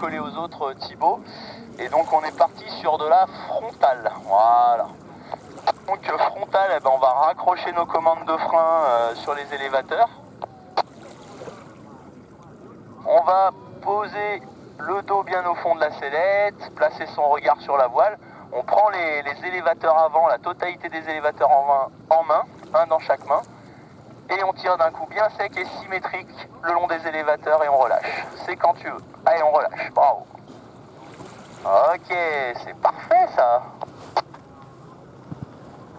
collé aux autres Thibaut. Et donc on est parti sur de la frontale. Voilà. Donc frontale, eh ben, on va raccrocher nos commandes de frein sur les élévateurs. On va poser le dos bien au fond de la sellette, placer son regard sur la voile. On prend les élévateurs avant, la totalité des élévateurs en main, un dans chaque main. Et on tire d'un coup bien sec et symétrique le long des élévateurs et on relâche. C'est quand tu veux. Allez, on relâche. Bravo. Ok, c'est parfait ça.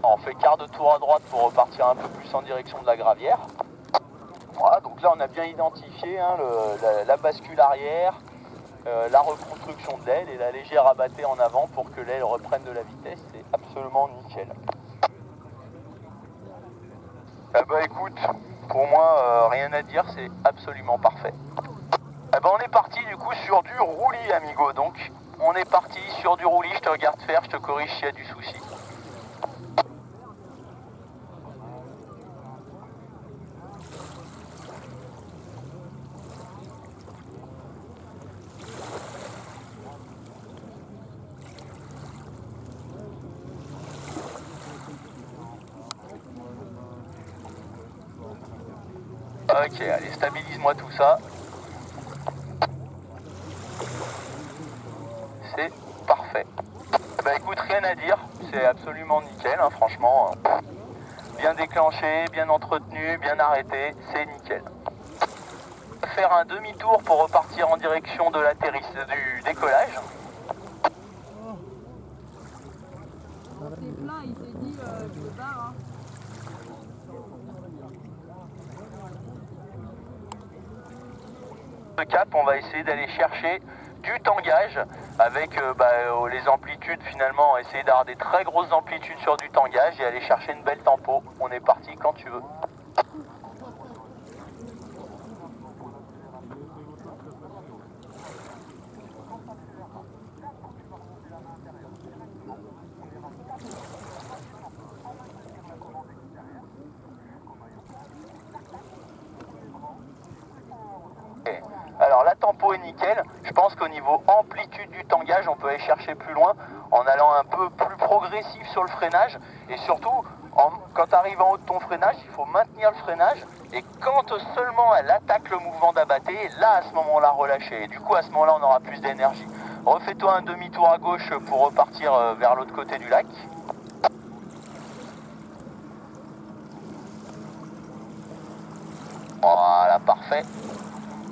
On fait quart de tour à droite pour repartir un peu plus en direction de la gravière. Voilà, donc là on a bien identifié hein, la bascule arrière, la reconstruction de l'aile et la légère rabattée en avant pour que l'aile reprenne de la vitesse. C'est absolument nickel. Eh ben écoute, pour moi rien à dire, c'est absolument parfait. Eh ben on est parti du coup sur du roulis amigo, donc on est parti sur du roulis, je te regarde faire, je te corrige s'il y a du souci. Ok, allez, stabilise-moi tout ça. C'est parfait. Bah écoute, rien à dire, c'est absolument nickel, hein, franchement. Bien déclenché, bien entretenu, bien arrêté, c'est nickel. Faire un demi-tour pour repartir en direction de l'atterrissage, du décollage. C'est plein, il s'est dit, je barre. Hein. Cap, on va essayer d'aller chercher du tangage avec les amplitudes finalement, essayer d'avoir des très grosses amplitudes sur du tangage et aller chercher une belle tempo. On est parti quand tu veux. Alors la tempo est nickel, je pense qu'au niveau amplitude du tangage on peut aller chercher plus loin en allant un peu plus progressif sur le freinage et surtout quand tu arrives en haut de ton freinage il faut maintenir le freinage et quand seulement elle attaque le mouvement d'abatté, là à ce moment là relâcher et du coup à ce moment là on aura plus d'énergie. Refais-toi un demi-tour à gauche pour repartir vers l'autre côté du lac. Voilà, parfait.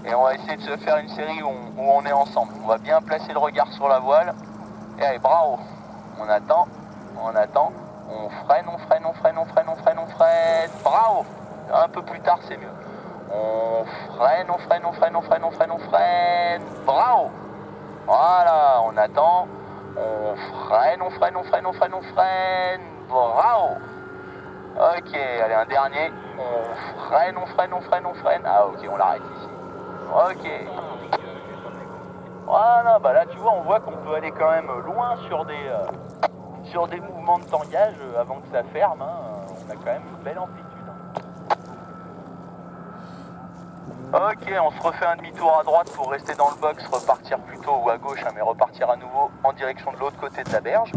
Et on va essayer de se faire une série où on est ensemble. On va bien placer le regard sur la voile. Et allez, bravo. On attend, on freine, on freine, on freine, on freine, on freine, on freine. Bravo. Un peu plus tard, c'est mieux. On freine, on freine, on freine, on freine, on freine, on freine. Bravo. Voilà, on attend. On freine, on freine, on freine, on freine, on freine. Bravo. Ok, allez, un dernier. On freine, on freine, on freine, on freine. Ah ok, on l'arrête ici. Ok. Voilà, bah là tu vois, on voit qu'on peut aller quand même loin sur des mouvements de tangage avant que ça ferme. Hein. On a quand même une belle amplitude. Ok, on se refait un demi-tour à droite pour rester dans le box, repartir plutôt ou à gauche, hein, mais repartir à nouveau en direction de l'autre côté de la berge.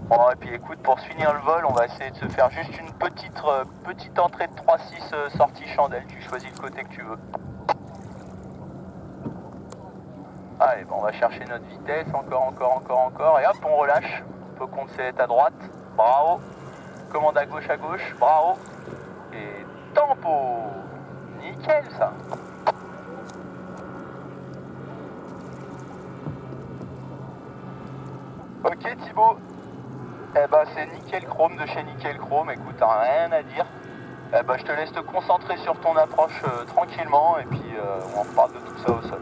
Bon, et puis écoute, pour se finir le vol, on va essayer de se faire juste une petite entrée de 3-6 sortie chandelle. Tu choisis le côté que tu veux. Allez, bon, on va chercher notre vitesse, encore, et hop, on relâche. On peut compter sellette à droite, bravo. Commande à gauche, bravo. Et tempo, nickel ça. Ok Thibaut. Eh ben c'est Nickel Chrome de chez Nickel Chrome, écoute, rien à dire. Eh ben je te laisse te concentrer sur ton approche tranquillement et puis on reparle de tout ça au sol.